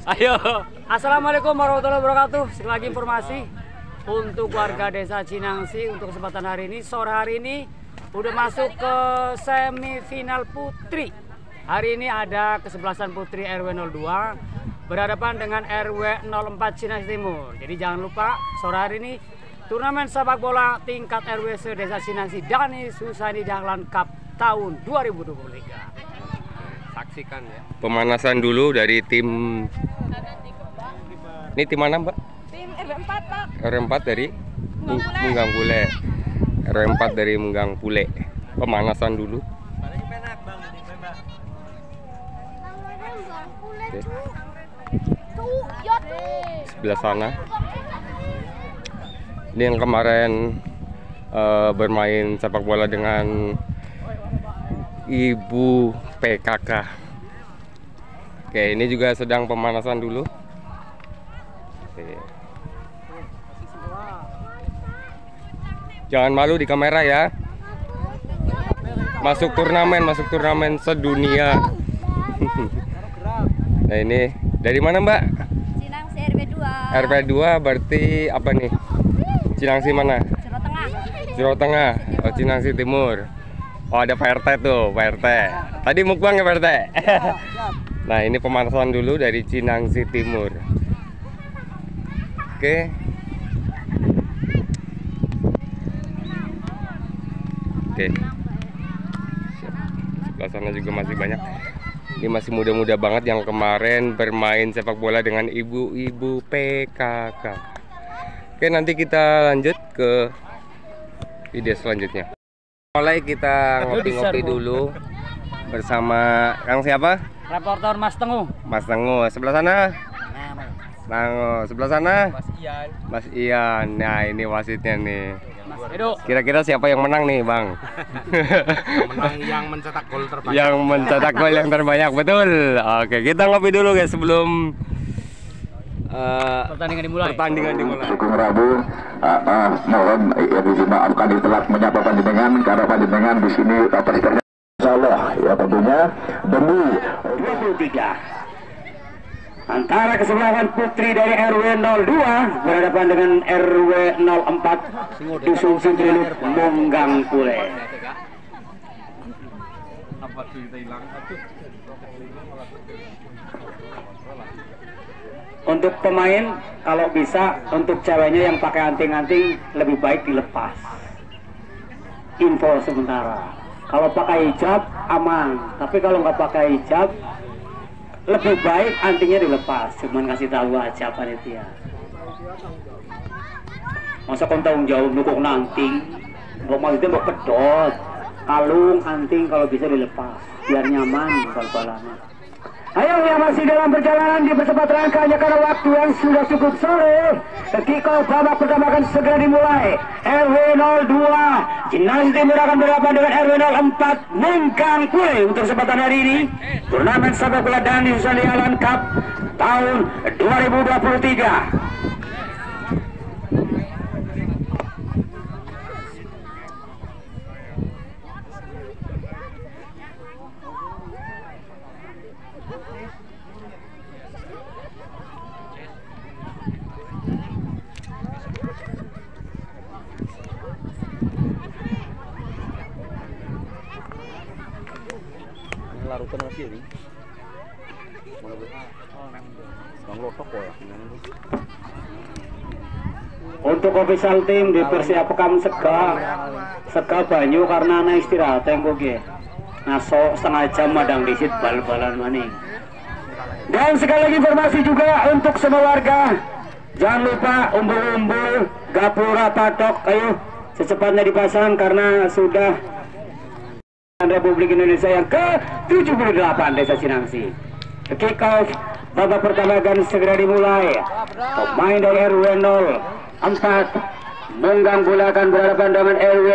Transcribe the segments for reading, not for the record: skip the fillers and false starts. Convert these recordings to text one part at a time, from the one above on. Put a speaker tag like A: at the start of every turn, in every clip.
A: Ayo, assalamualaikum warahmatullahi wabarakatuh. Sekali lagi informasi untuk warga desa Cinangsi untuk kesempatan hari ini, sore hari ini udah masuk ke semifinal putri. Hari ini ada kesebelasan putri RW 02 berhadapan dengan RW 04 Cinangsi Timur. Jadi jangan lupa sore hari ini turnamen sepak bola tingkat RW se-Desa Cinangsi Dani Susani Dahlan Cup tahun 2023. Saksikan ya. Pemanasan dulu dari tim. Ini tim mana, Mbak?
B: Tim RW4, Pak.
A: RW4 dari Munggang Pule. RW4 dari Munggang Pule. Pemanasan dulu. Oke. Sebelah sana. Ini yang kemarin bermain sepak bola dengan Ibu PKK. Oke, ini juga sedang pemanasan dulu. Oke. Jangan malu di kamera ya. Masuk turnamen sedunia. Nah, ini dari mana, Mbak?
B: Cinangsi RW2.
A: RW2 berarti apa nih? Cinangsi mana?
B: Jero Tengah.
A: Jero Tengah. Oh, Cinangsi Timur. Oh, ada Pak RT tuh, Pak RT. Tadi mukbang ya, Pak RT? Nah, ini pemanasan dulu dari Cinangsi Timur. Oke. Oke. Siap. Sebelah sana juga masih banyak. Ini masih muda-muda banget yang kemarin bermain sepak bola dengan ibu-ibu PKK. Oke, nanti kita lanjut ke video selanjutnya. Mulai kita ngopi-ngopi dulu bersama Kang siapa?
B: Reporter Mas Tengu.
A: Mas Tengu. Sebelah sana? Sebelah sana? Mas Ian. Nah, ini wasitnya nih. Kira-kira siapa yang menang nih, Bang?
C: Menang yang mencetak gol terbanyak.
A: Yang mencetak gol yang terbanyak, betul. Oke, kita ngopi dulu guys sebelum pertandingan dimulai.
D: Dukung Rabu, mohon dimaafkan ditelat menyapa panjenengan karena panjenengan di sini kapasitasnya insyaallah ya tentunya demi 23 antara kesebelasan putri dari RW 02 berhadapan dengan RW 04 Dusun Sindriluk Munggang Pule. Untuk pemain, kalau bisa untuk ceweknya yang pakai anting-anting lebih baik dilepas. Info sementara. Kalau pakai hijab aman, tapi kalau nggak pakai hijab lebih baik antingnya dilepas. Cuman kasih tahu aja panitia. Masa kon tanggung jawab nukung anting, nggak mau itu mau pedot. Kalung anting kalau bisa dilepas, biar nyaman bal-balannya. Ayo yang masih dalam perjalanan di percepat rangkanya karena waktu yang sudah cukup sore. Ketika babak pertama akan segera dimulai. RW 02 Cinangsi Timur akan berhadapan dengan RW 04 Munggang Pule untuk kesempatan hari ini. Turnamen sepak bola Dani Susani Dahlan Cup tahun 2023.
C: Larutan masih ini.
D: Untuk official tim dipersiapkan sega banyu karena anak istirahat tengko ge. Ngaso setengah jam madang disit bal-balan maning. Dan sekali lagi informasi juga untuk semua warga, jangan lupa umbul-umbul, gapura, patok, ayo secepatnya dipasang karena sudah Republik Indonesia yang ke-78 Desa Cinangsi. Kick off babak pertama akan segera dimulai. Pemain dari RW 04 Munggang Pule akan berhadapan dengan RW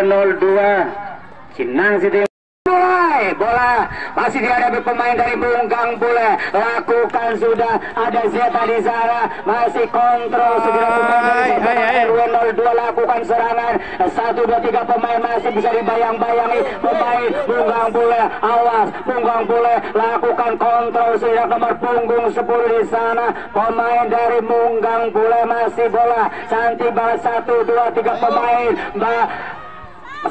D: 02 Cinangsi Timur. Mulai. bola masih dihadapi pemain dari Munggang Bule. Lakukan sudah, ada Zeta di sana, masih kontrol segera pemain dari RW02 lakukan serangan. 1, 2, 3 pemain masih bisa dibayang-bayangi pemain Munggang Bule. Awas, Munggang Bule lakukan kontrol segera nomor punggung 10 di sana. Pemain dari Munggang Bule masih bola cantik banget. 1, 2, 3 pemain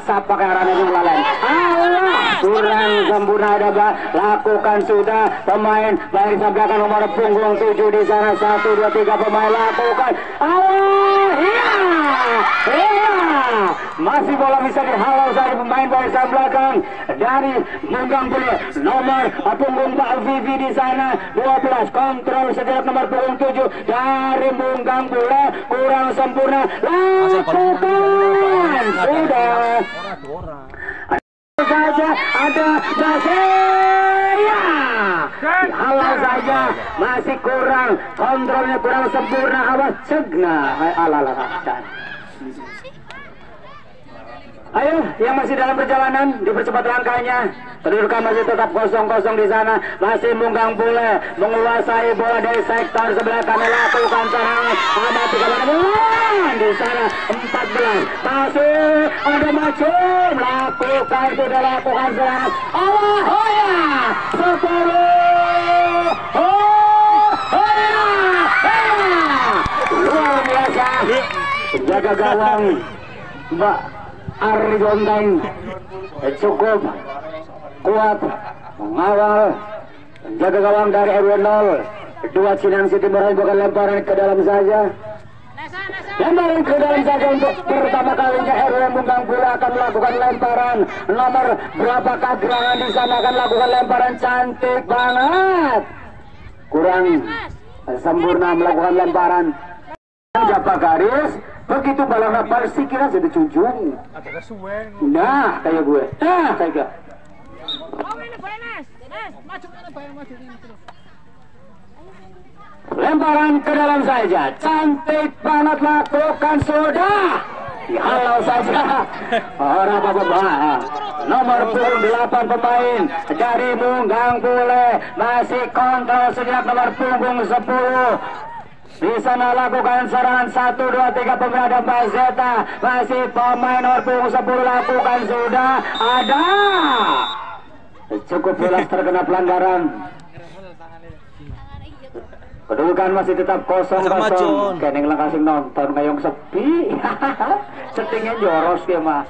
D: siapa karannya yang lain? Allah, kurang sempurna ada lakukan sudah pemain dari belakang nomor punggung 7 di sana. 1, 2, 3 pemain lakukan. Allah, iya, masih bola bisa dihalau dari pemain dari belakang dari Munggang Bule. Nomor punggung Mbak Vivi di sana 12 kontrol setiap nomor punggung 7 dari Munggang Bule kurang sempurna. Lakukan sudah. Saja ada Baseria, halau saja masih kurang kontrolnya kurang sempurna. Awas cegna ala. Ayo, yang masih dalam perjalanan dipercepat langkahnya. Kedudukan masih tetap kosong-kosong di sana. Masih Munggang Bule menguasai bola dari sektor sebelah kanan. Lakukan serangan. Amati kawan di sana 14. Masih ada Macum. Lakukan sudah lakukan serangan. Allah hoya 10. Luar biasa. Jaga gawang Mbak Ari Gonteng cukup kuat mengawal jaga gawang dari RW02 Cinangsi Timur. Bukan lemparan ke dalam saja, lemparan ke dalam saja untuk pertama kalinya RW Munggang Bule akan melakukan lemparan. Nomor berapa Gerangan di sana akan melakukan lemparan cantik banget, kurang sempurna melakukan lemparan. Japa garis begitu balang napal sih kira sudah cujung. Nah kayak gue, kayak gue. Lemparan ke dalam saja, cantik banget lakukan sudah. Dihalau saja orang bapak. Nomor punggung 8 pemain dari Munggang Bule masih kontrol sejak nomor punggung 10. Di sana lakukan serangan 1, 2, 3 pemain ada Bazeta. Masih pemain nomor punggung 10 lakukan sudah ada. Cukup jelas terkena pelanggaran. Kedudukan masih tetap kosong-kosong. Keneng lah kasih nonton ngayong sepi. Settingnya joros dia mah.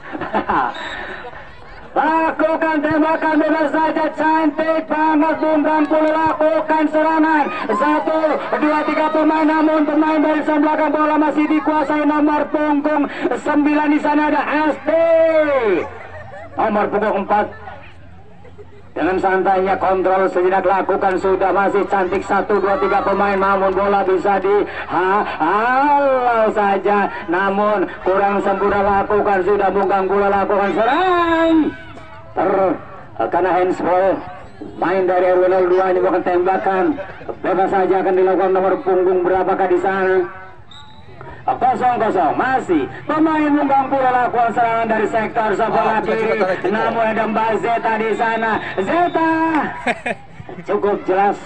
D: Lakukan tembakan bebas saja, cantik banget Munggang Bule lakukan serangan 1, 2, 3 pemain, namun pemain dari belakang bola masih dikuasai nomor punggung 9 di sana ada SD. Nomor punggung 4 dengan santainya kontrol sejenak lakukan sudah masih cantik 1, 2, 3 pemain, namun bola bisa dihalau saja, namun kurang sempurna lakukan sudah Munggang Bule lakukan serang terkena handsball. Main dari RW02 ini bukan tembakan bebas saja akan dilakukan nomor punggung berapakah di sana. Kosong-kosong masih pemain Munggang Bule lakukan serangan dari sektor sebelah kiri, namun ada Mbak Zeta di sana. Zeta cukup jelas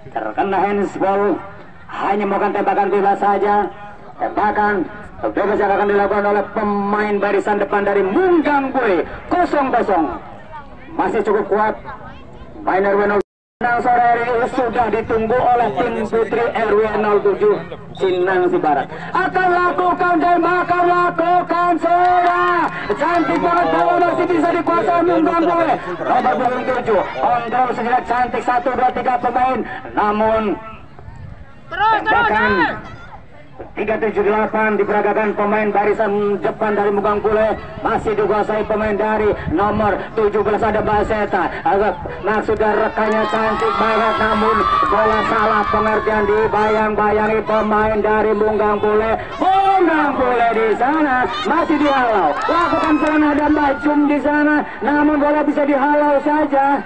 D: terkena handsball, hanya melakukan tembakan bebas saja. Tembakan bebas yang akan dilakukan oleh pemain barisan depan dari Munggang Bule. 0-0 masih cukup kuat. Main RW07 sore hari sudah ditunggu oleh tim putri RW07 Cinangsi Barat. Akan lakukan tembakan, lakukan sudah. Cantik banget bola masih bisa dikuasai Munggang Bule. Nomor punggung 7 kontrol sejenak cantik 1, 2, 3 pemain, namun tembakan 378 diperagakan pemain barisan depan dari Munggang Bule masih dikuasai pemain dari nomor 17 ada Baseta. Maksud rekannya cantik banget, namun bola salah pengertian dibayang-bayangi pemain dari Munggang Bule. Munggang Bule di sana masih dihalau, lakukan serangan ada Macum di sana, namun bola bisa dihalau saja.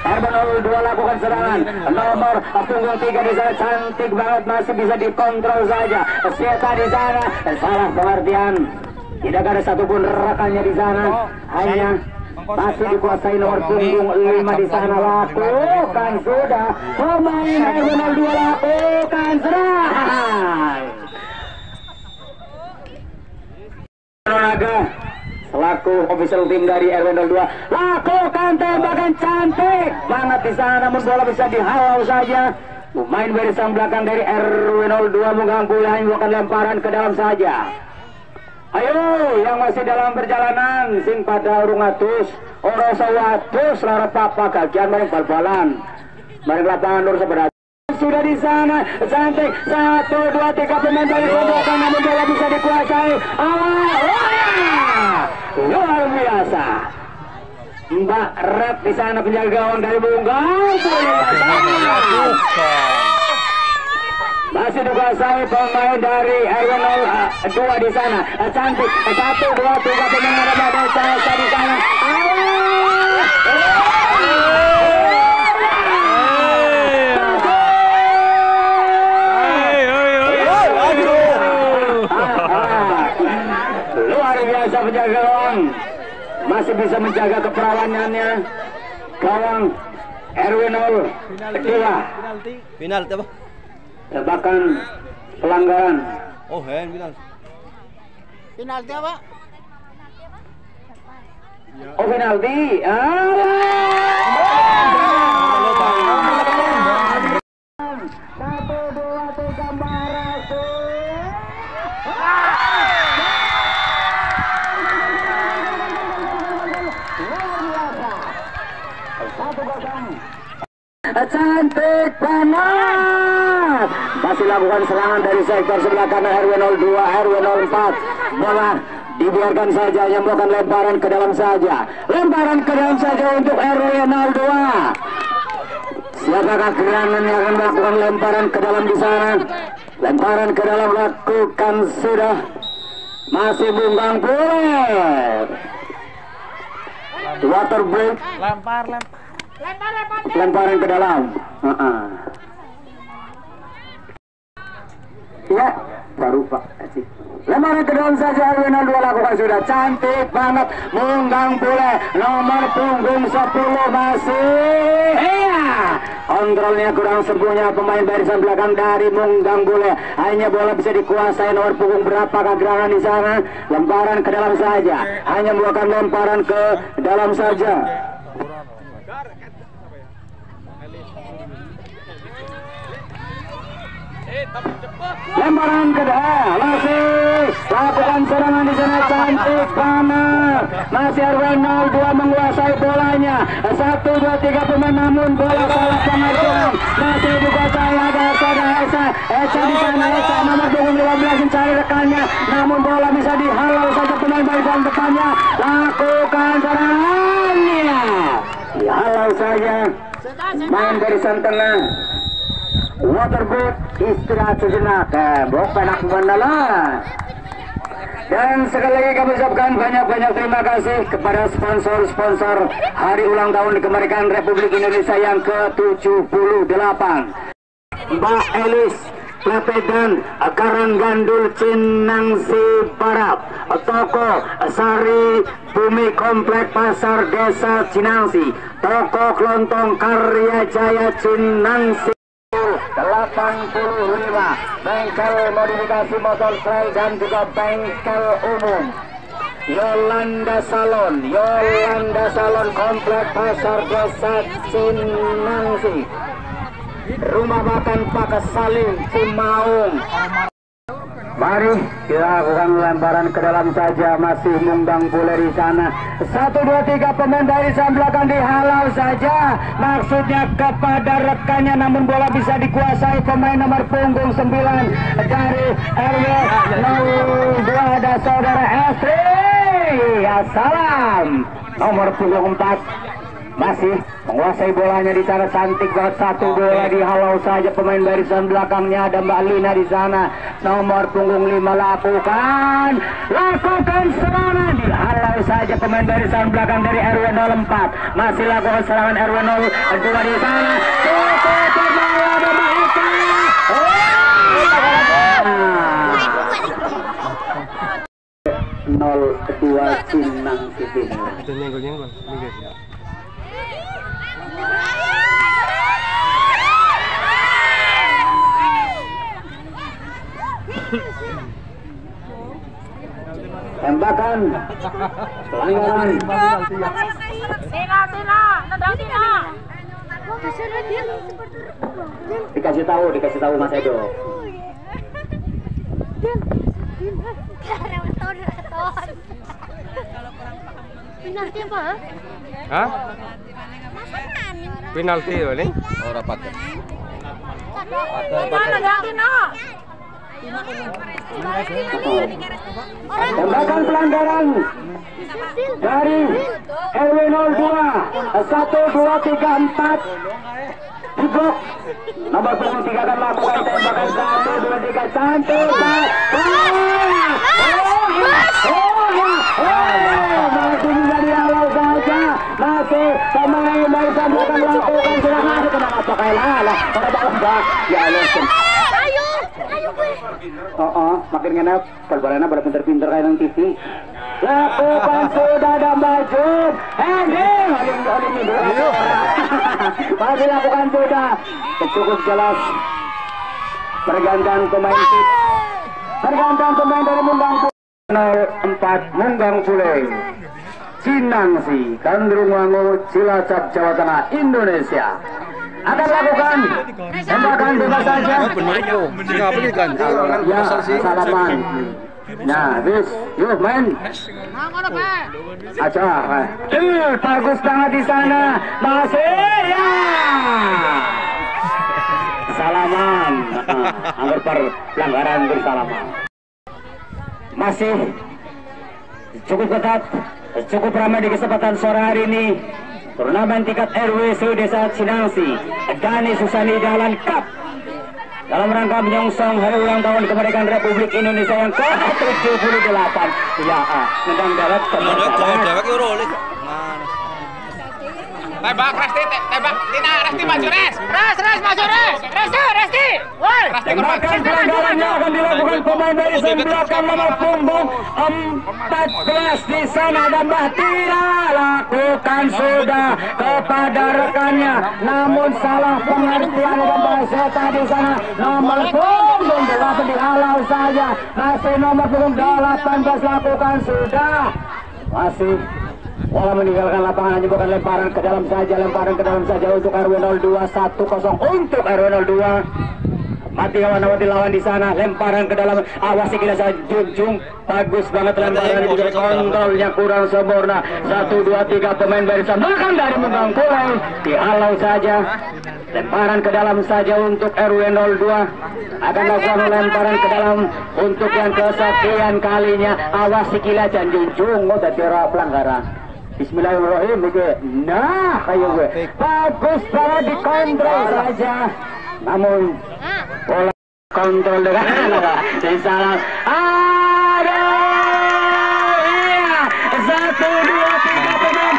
D: RW02 lakukan serangan nomor punggung 3 di sana cantik banget masih bisa dikontrol saja. Sieta di sana salah pengertian, tidak ada satupun rekannya di sana, hanya masih dikuasai nomor punggung 5 di sana. Lakukan sudah pemain RW02, lakukan sudah. Naga selaku official tim dari RW02 lakukan tembakan cantik banget di sana, namun bola bisa dihalau saja. Pemain barisan belakang dari RW02 menggang bola, melakukan lemparan ke dalam saja. Ayo yang masih dalam perjalanan sing pada urung atus ora sawatus lara papa kagian maring bal-balan maring lapangan lur sebelah sudah di sana cantik 1 2 3 pemain dari Kobokan, namun bola bisa dikuasai. Luar biasa. Mbak Rep di sana penjaga gawang dari Bunggang. Masih dikuasai pemain dari RW02 di sana. Cantik 1 2 3 pemain ada pada saya di sana. Luar biasa penjaga gawang. Masih bisa menjaga keperawanannya gawang RW02.
E: Penalti apa?
D: Bahkan pelanggaran.
E: Oh, penalti.
B: Penalti apa?
D: Oh, penalti. Cantik banget. Masih lakukan serangan dari sektor sebelah kanan RW02, RW04. Bola dibiarkan saja, yang melakukan lemparan ke dalam saja. Lemparan ke dalam saja untuk RW02. Siapakah gerangan yang akan melakukan lemparan ke dalam di sana? Lemparan ke dalam lakukan sudah. Masih Bunggang boleh. Water break. Lemparan ke dalam. Ya, baru Pak. Lemparan ke dalam saja RW02 lakukan sudah. Cantik banget. Bunggang boleh. Nomor punggung 10 masih. Iya. Kontrolnya kurang sempurna pemain barisan belakang dari Munggang boleh. Hanya bola bisa dikuasai nomor punggung berapa gerangan di sana. Lemparan ke dalam saja. Hanya melakukan lemparan ke dalam saja. Lemparan kedua masih lakukan serangan di sana, cantik banget. Masih RW02 menguasai bolanya. 1 2 3 pemain, namun bola salah pengajuan. Masih dikuasai ada Esa di sana. Esa nomor punggung 15 mencari rekannya, namun bola bisa dihalau saja pemain barisan depannya. Lakukan serangannya, dihalau saja main barisan tengah. Waterboot istirahat sejenak, tembok penak mendalam. Dan sekali lagi kami ucapkan banyak-banyak terima kasih kepada sponsor-sponsor hari ulang tahun kemerdekaan Republik Indonesia yang ke-78. Mbak Elis Plepedan Karanggandul Cinangsi Barat, Toko Sari Bumi Komplek Pasar Desa Cinangsi, Toko Kelontong Karya Jaya Cinangsi 85, bengkel modifikasi motor trail dan juga bengkel umum. Yolanda Salon Komplek Pasar Desa Cinangsi, Rumah Makan Pak Salim Cimaung. Mari kita lakukan lemparan ke dalam saja, masih Munggang boleh di sana. 1 2 3 pemain dari sang belakang dihalau saja, maksudnya kepada rekannya, namun bola bisa dikuasai pemain nomor punggung 9 dari RW02 ada saudara Estri. Assalam nomor punggung 4 masih menguasai bolanya di sana, cantik banget. 1 bola dihalau saja pemain barisan belakangnya ada Mbak Lina di sana. Nomor punggung 5 lakukan serangan, dihalau saja pemain barisan belakang dari RW04. Masih lakukan serangan RW02 di sana. 02 Cinangsi Timur.
E: Itu nyenggol-nyenggol. Minggir.
D: Tembakan pelanggaran dikasih tahu Mas Edo.
F: Penalti apa?
E: Hah? Penalti ini? Oh, rapat.
D: Tembakan pelanggaran dari RW 02 1 2 3 4 di blok nomor punggung 3 akan melakukan tembakan 1 2 3 cantik masih menjadi halau saja, masih pemain Barisan akan melakukan serangan. Kenapa pakai lalah pada bawah ya Allah. Makin ngenap perbalannya pada pinter-pinter kayak yang TV. Lakukan sudah dan maju. Masih lakukan sudah. Cukup jelas. Pergantian pemain tip. Pergantian pemain dari Munggang 04 Munggang Puleng. Cinangsi, Kandrungwangu, Cilacap, Jawa Tengah, Indonesia. Akan lakukan tembakan bebas saja. Ya, salaman. Nah, bis, yuk main. Aja, bagus banget di sana. Masih ya. Salaman. Hampir pelanggaran bersalaman. Masih cukup ketat, cukup ramai di kesempatan sore hari ini. Turnamen tingkat RW Desa Cinangsi Dani Susani Dahlan Cup dalam rangka menyongsong hari ulang tahun kemerdekaan Republik Indonesia yang ke-78. Ya, nendang darat
C: Tembak Resti, tembak Tina, Resti maju Res.
F: Res maju res. Resti. Woi.
D: tembakan pelanggarannya akan dilakukan pemain dari belakang nomor punggung 14 di sana dan Bahtira lakukan sudah kepada rekannya, namun salah pengertian dan bahasa di sana nomor punggung 8 dihalau saja. Masih nomor punggung 18 lakukan sudah, masih bola meninggalkan lapangan, hanya bukan lemparan ke dalam saja untuk RW 02 1-0 untuk RW 02. Mati lawan di sana, lemparan ke dalam, awasi kita saja Junjung, bagus banget lemparan itu, kontrolnya kurang sempurna. 1 2 3 pemain barisan bahkan dari Munggang Puleng dihalau saja. Lemparan ke dalam saja untuk RW 02 akan lakukan lemparan ke dalam untuk yang kesekian kalinya. Awasi kita Junjung, udah tira pelanggaran. Bismillahirrahmanirrahim. Nah, kayak gue bagus banget dikontrol saja, namun bola kontrol dengan salah. Ada 1 2 3 pemain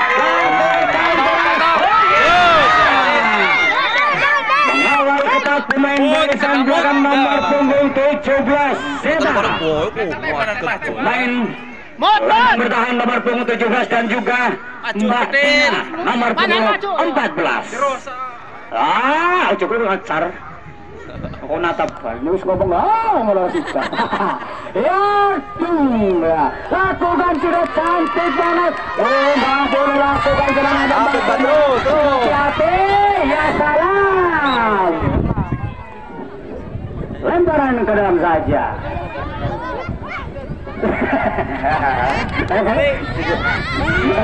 D: mengawal ketat pemain barisan belakang nomor punggung 17 Seta. Main bertahan nomor punggung 17 dan juga Mbak Tina nomor punggung 14. Cukup ngacar. Aku natap, ini ngomong malah susah. Ya, lakukan sudah cantik banget. Bang boleh lakukan serangan dan hati-hati, ya salam. Lemparan ke dalam saja.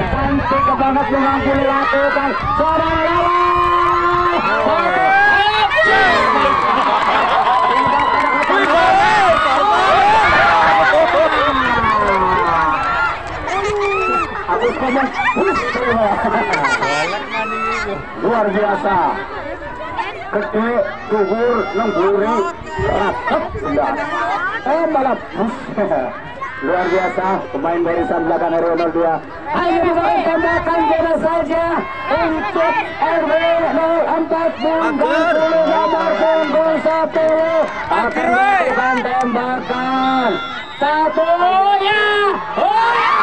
D: Cantik banget mengambil lakukan seorang lawan. Luar biasa, gede, dhuwur, nemburi, rapat, sudah. Malah luar biasa pemain barisan belakang RW 02. Hanya dimakan tembakan bebas saja untuk RW 04 Munggang Puleng nomor punggung 10 akan melakukan tembakan. Satu ya. Oh ya.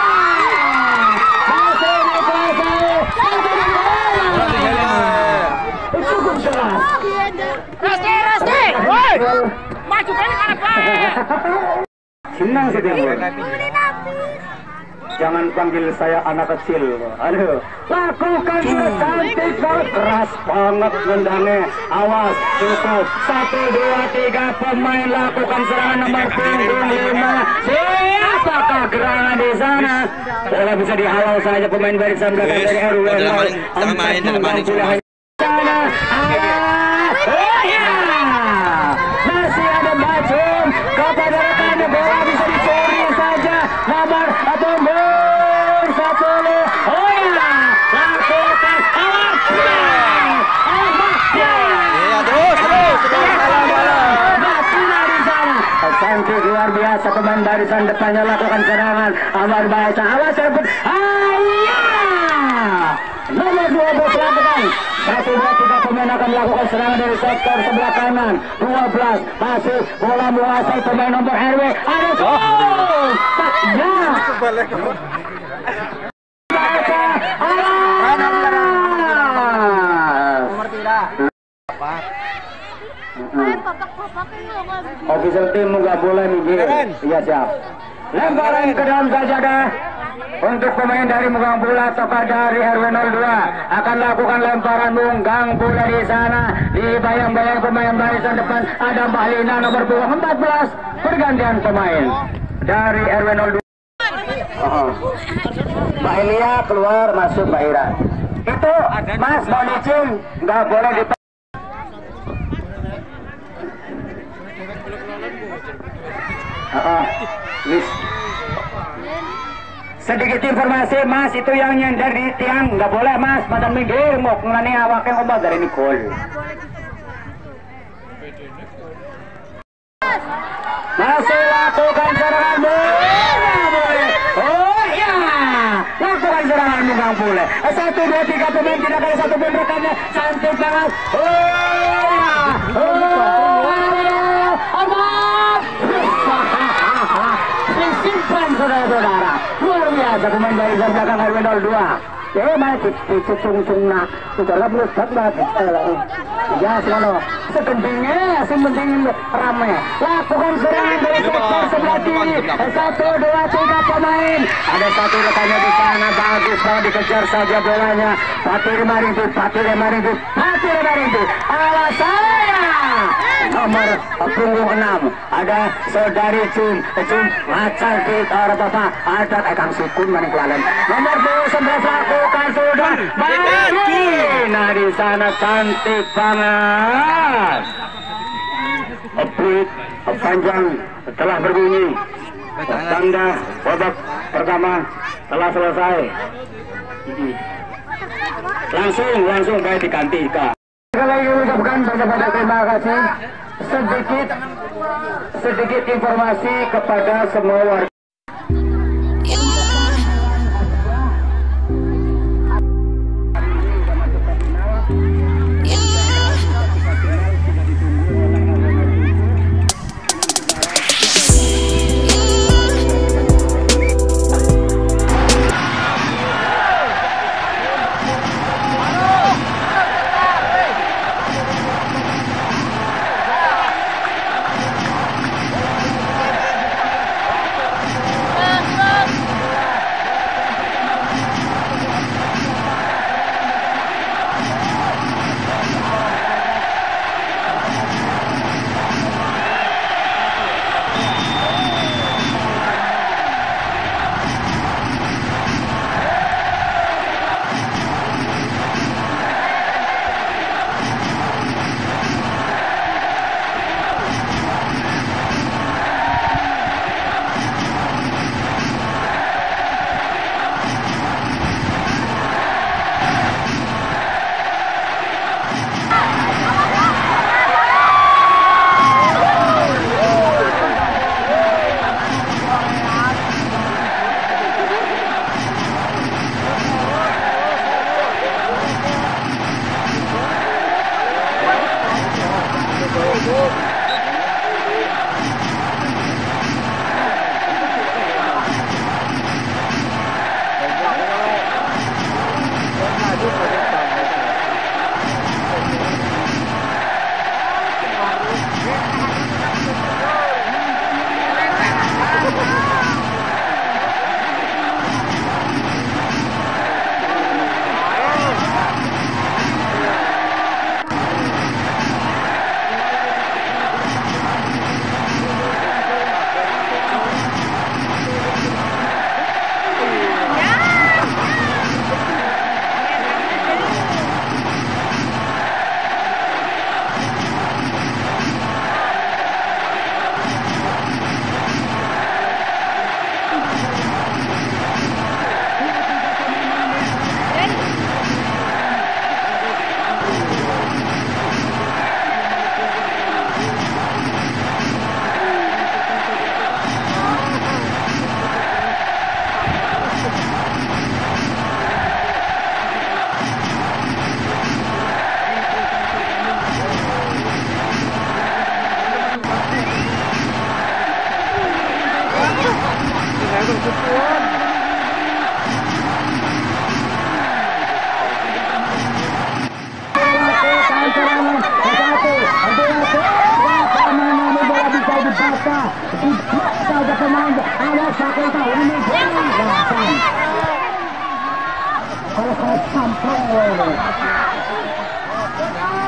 D: Masih dikuasai. Satu cukup jelas.
F: Resti, woi. Maju kan apa?
D: Senang sih dia. Jangan panggil saya anak kecil. Aduh, lakukan cantik banget, keras banget nendangnya. Awas, cukup. 1, 2, 3 pemain lakukan serangan nomor punggung 5. Siapakah gerangan di sana? Bola bisa dihalau saja pemain barisan belakang dari RW 04 sana. Oh ya, masih ada Bacum kepada rekannya, bola bisa dicuri saja. Nomor punggung 10. Oh ya, lakukan awas.
E: Iya, terus.
D: Cantik luar biasa pemain barisan depannya lakukan serangan. Amar Baca, awas rebut. Nomor 12 lakukan. 1, 2, 3 pemain akan melakukan serangan dari sektor sebelah kanan. 12 masih bola menguasai pemain nomor RW. Ada gol. Ya. Official tim nggak boleh minggir. Iya siap. Lemparan ke dalam sajadah untuk pemain dari Munggang Bola. Tokoh dari RW 02 akan lakukan lemparan Munggang Bola di sana. Di bayang-bayang pemain barisan depan ada Mbak Lina nomor 14. Pergantian pemain dari RW 02. Mbak Elia keluar, masuk Mbak Ira. Itu Mas mau licin nggak boleh di sedikit informasi Mas, itu yang nyender di tiang nggak boleh Mas, badan minggir mau ngani awaknya obat dari Nicole. Masih lakukan serangan boleh. Oh ya, lakukan serangan Munggang boleh. 1, 2, 3 pemain tidak ada satu pun rekannya, cantik banget. Oh ya, disimpan saudara-saudara, luar biasa pemain barisan belakang RW 02. Masih dicung-cung nak, sudah lah meledak banget. Ya semono, segentingnya, sementing rame. Lakukan serangan dari sektor sebelah kiri. 1, 2, 3 pemain. Ada satu rekannya di sana, bagus banget dikejar saja bolanya. Patir Marindu. Alas saya. Nomor punggung 6 ada saudari Cum macan kita orang bapak ada Kang Sukun maning kelalen. Nomor 11 lakukan sudah bagi. Nah di sana cantik banget. Update panjang telah berbunyi. Tanda babak pertama telah selesai. Langsung baik digantikan. Sekali lagi ucapkan banyak terima kasih. Sedikit informasi kepada semua warga.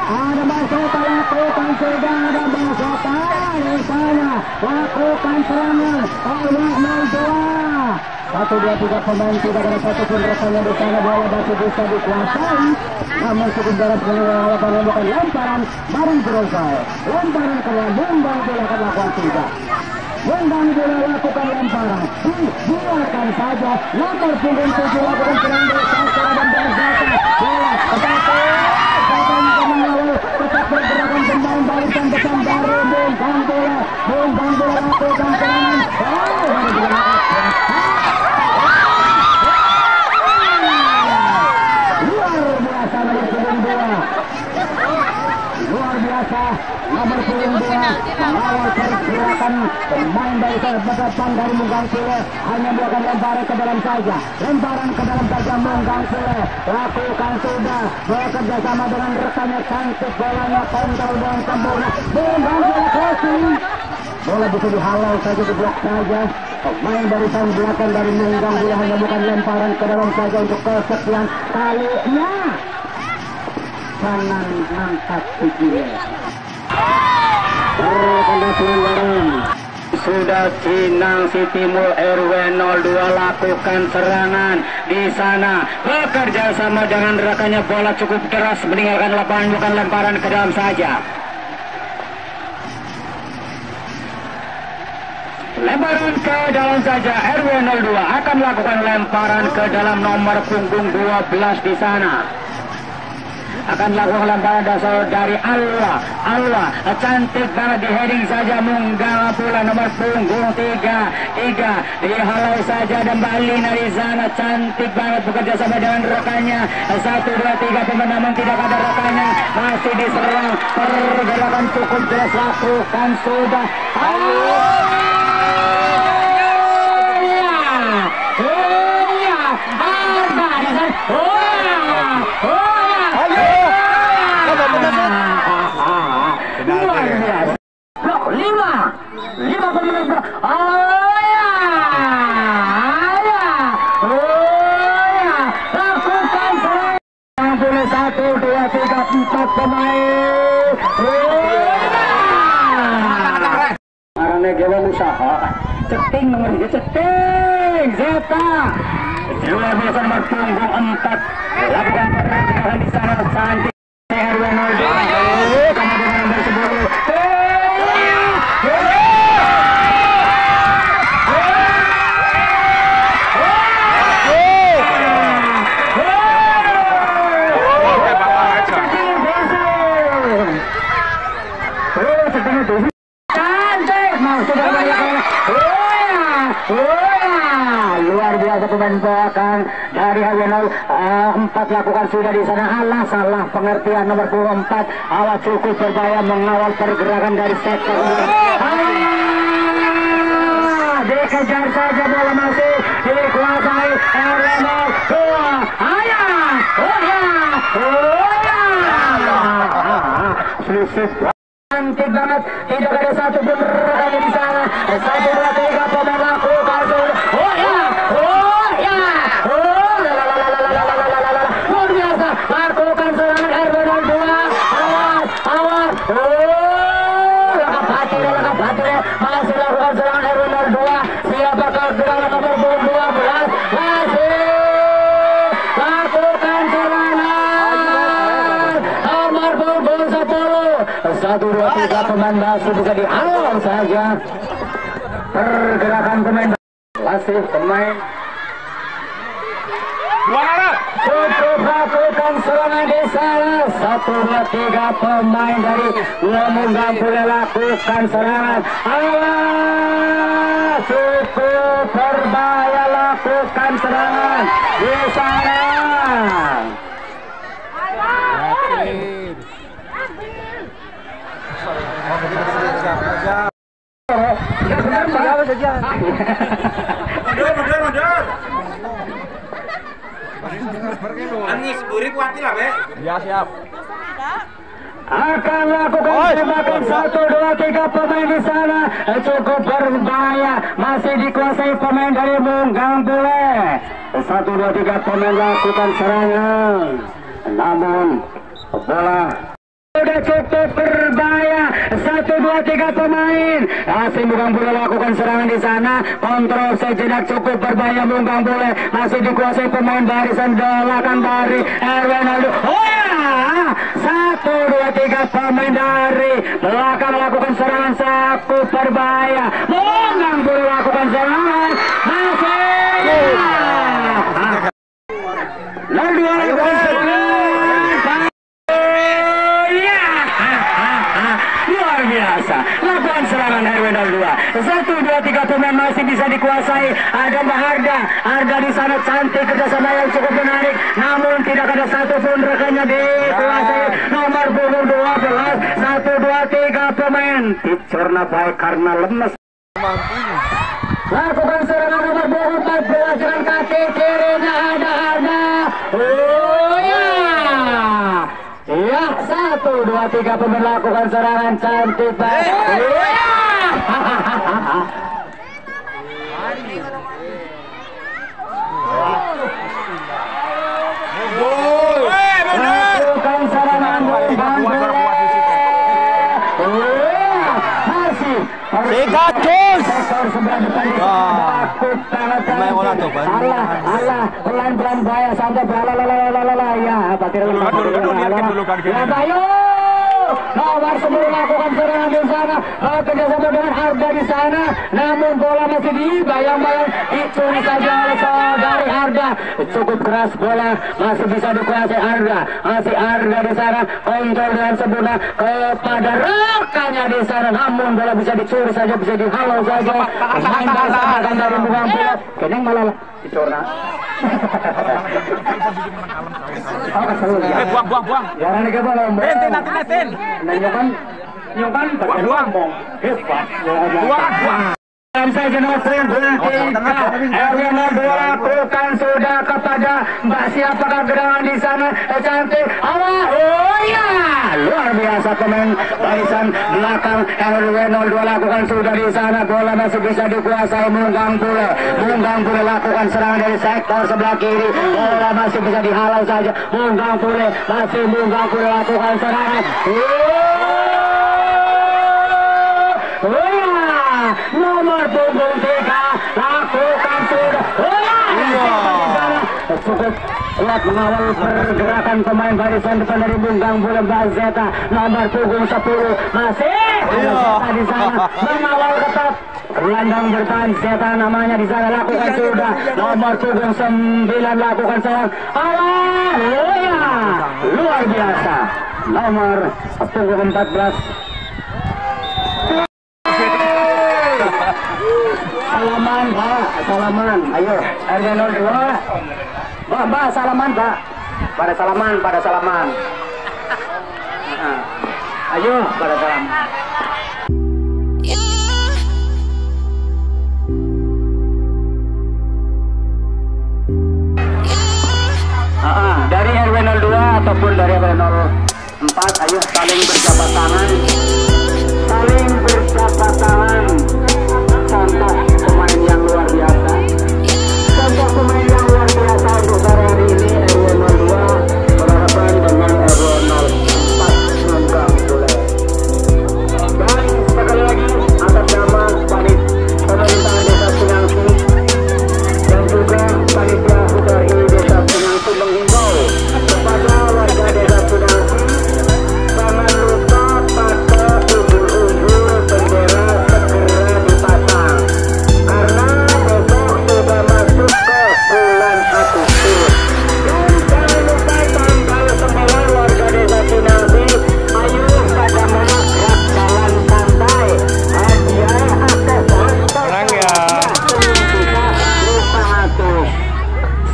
D: Ada Basota lakukan sedang ada Basota di sana lakukan serangan oleh 02. 1, 2, 3 pemain tidak ada satupun rekannya di sana, bola masih bisa dikuasai, namun cukup dalam melakukan lemparan bareng Jerosal, lemparan ke Bundang bola akan lakukan tidak. Bundang bola lakukan lemparan, biarkan saja nomor punggung 7 lakukan serangan dari Sastra dan Basota, bola tetapi tetap bergerakan pemain balikan depan dari Bundang bola lakukan serangan. Luar biasa nomor punggung 2 mengawal pergerakan pemain dari depan dari Munggang Sule, hanya melakukan lemparan ke dalam saja, Munggang Sule lakukan sudah bekerja sama dengan rekannya, cantik bolanya, kontrol dengan sempurna, Munggang Sule crossing, bola bisa dihalau saja, diblok saja. Pemain barisan belakang dari Munggang Sule hanya bukan lemparan ke dalam saja untuk kesekian kalinya. Kanan angkat tinggi. Karena pelanggaran sudah Cinang Si Timur RW 02 lakukan serangan di sana, bekerja sama dengan rekannya, bola cukup deras meninggalkan lapangan, bukan lemparan ke dalam saja. Lemparan ke dalam saja, RW 02 akan melakukan lemparan ke dalam nomor punggung 12 di sana. Akan melakukan lemparan dasar dari Alwa, cantik banget di heading saja, Munggang pula nomor punggung 3 dihalau saja dan Balina di sana, cantik banget bekerja sama dengan rekannya, 1, 2, 3 pemain namun tidak ada rekannya, masih diserang, pergerakan cukup jelas lakukan sudah. Lima pemain lakukan serangan 1, 2, 3, 4 pemain. Karena dia usaha ceting nomor 3, ceting Zeta luar biasa nomor punggung 4 lakukan pergerakan di sana, cantik RW 02 kemudian nomor 10 luar biasa pemain belakang dari RW 04 lakukan sudah di sana. Salah pengertian nomor 4, alat cukup berbahaya mengawal pergerakan dari sektor. Dikejar saja, bola masih dikuasai RW 02. Cantik banget, tidak ada satu pun rekan di sana. 1, 2, 3 pemain lakukan luar biasa lakukan serangan RW 02. Awas langkah hati masih lakukan serangan RW 02. Siapakah gerangan nomor 12 masih lakukan serangan nomor 10. 1, 2, 3 pemain masih bisa dihalau saja, pergerakan pemain masih pemain cukup lakukan serangan di sana. 1, 2, 3 pemain dari Munggang boleh lakukan serangan. Cukup berbahaya lakukan serangan di sana.
C: Mundur. Angis buri kuati lah, Be.
E: Ya, siap.
D: akan lakukan tembakan 1, 2, 3 pemain di sana cukup berbahaya, masih dikuasai pemain dari Munggang Bule. 1, 2, 3 pemain lakukan serangan, namun bola sudah cukup berbahaya. 1, 2, 3 pemain masih Munggang Bule lakukan serangan di sana, kontrol sejenak cukup berbahaya. Munggang Bule masih dikuasai pemain barisan belakang dari Erwenaldo. 1, 2, 3 pemain dari belakang melakukan serangan cukup berbahaya. Munggang Bule lakukan serangan masih 02 lakukan serangan. Luar biasa, lakukan serangan Erwenaldo 2. 1, 2, 3 pemain masih bisa dikuasai. Ada Mbak Arga di sana, cantik, kerjasama yang cukup menarik, namun tidak ada satupun rekannya dikuasai. Nomor punggung 12, 1, 2, 3 pemain dicerna baik karena lemes. Lakukan serangan nomor 24, jalan kaki kirinya ada Arga. Ya, 1, 2, 3 pemain lakukan serangan cantik banget. Lakukan serangan Munggang Bule. Masih
E: Sikatus.
D: Allah, pelan-pelan bahaya sampai ya, Bayu. Nomor 10 lakukan serangan di sana, kerjasama dengan Arga di sana, namun bola masih dibayang-bayang, dicuri saja oleh saudari Arga. Cukup keras bola, masih bisa dikuasai Arga, masih Arga di sana, kontrol dengan sempurna kepada rekannya di sana, namun bola bisa dicuri saja, bisa dihalau saja. Main akan dari Munggang Bule, keneng malah dicorna.
C: Buang.
D: Jangan dikebal,
C: Netin.
D: Nyokan, pakai ngomong. Hebat. Buang. Saja nomor 3, Erwenaldo lakukan sudah kepada Mbak, siapakah gerangan di sana, cantik. Luar biasa pemain barisan belakang Erwenaldo lakukan sudah di sana, bola masih bisa dikuasai Munggang Bule. Munggang Bule lakukan serangan dari sektor sebelah kiri, bola masih bisa dihalau saja. Munggang Bule lakukan serangan. Nomor punggung 3 lakukan sudah. Cukup kuat mengawal pergerakan pemain barisan depan dari Munggang Bule. Mbak Zeta nomor punggung 10 masih Zeta di sana mengawal ketat. Gelandang bertahan Zeta namanya di sana, lakukan sudah. Nomor punggung 9 lakukan serangan. Luar biasa. Nomor punggung 14. Salaman, Pak. Salaman. Ayo, Erwenaldo 2. Mbak, salaman, Pak. Pada salaman. Ayo, pada salaman. Dari Erwenaldo 2 ataupun dari Erwenaldo 4, ayo saling berjabat tangan. Contoh pemain yang luar biasa. Untuk sore hari ini Erwenaldo 2 berhadapan dengan Erwenaldo 4 Munggang Bule. Dan sekali lagi atas nama pemerintah Desa Pinangsi dan juga panitia UTRI Desa Pinangsi menghimbau kepada warga Desa Pinangsi, jangan lupa pakai umbul-umbul bendera segera dipasang, karena besok sudah masuk ke bulan Agustus. Dan jangan lupa tanggal 9 warga Desa Pinangsi, ayo pada menabrak jalan santai, hadiah akses
E: Tenang ya.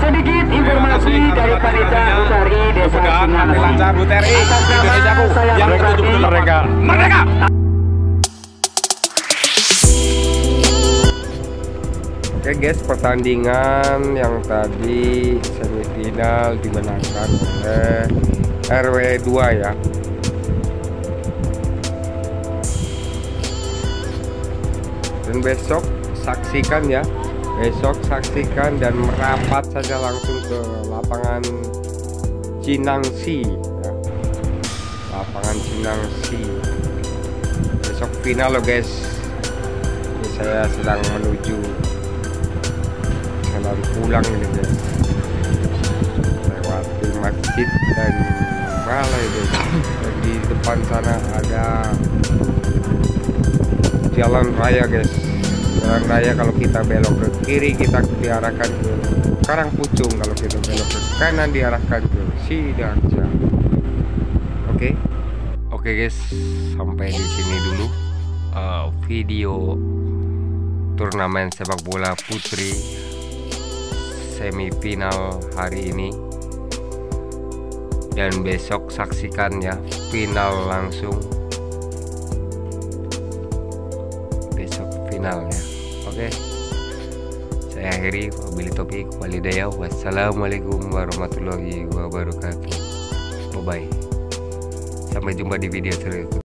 D: Sedikit informasi dari panitia UTRI Desa Pinangsi.
C: Lancar UTRI Indonesiaku yang tertutup dulu mereka.
E: Oke guys, pertandingan yang tadi semifinal dimenangkan oleh RW2 ya. Dan besok saksikan ya, besok saksikan dan merapat saja langsung ke lapangan Cinangsi ya. Lapangan Cinangsi besok final loh guys. Ini saya sedang menuju jalan pulang ini guys, lewati masjid dan balai guys. Dan di depan sana ada jalan raya guys. Jalan raya kalau kita belok ke kiri kita diarahkan ke Karangpucung, kalau kita belok ke kanan diarahkan ke Sidarja. Oke guys, sampai di sini dulu video turnamen sepak bola putri semifinal hari ini. Dan besok saksikan ya final langsung. Besok finalnya. Oke. Saya akhiri, wabillahi taufiq wal hidayah. Wassalamualaikum warahmatullahi wabarakatuh. Bye bye. Sampai jumpa di video selanjutnya.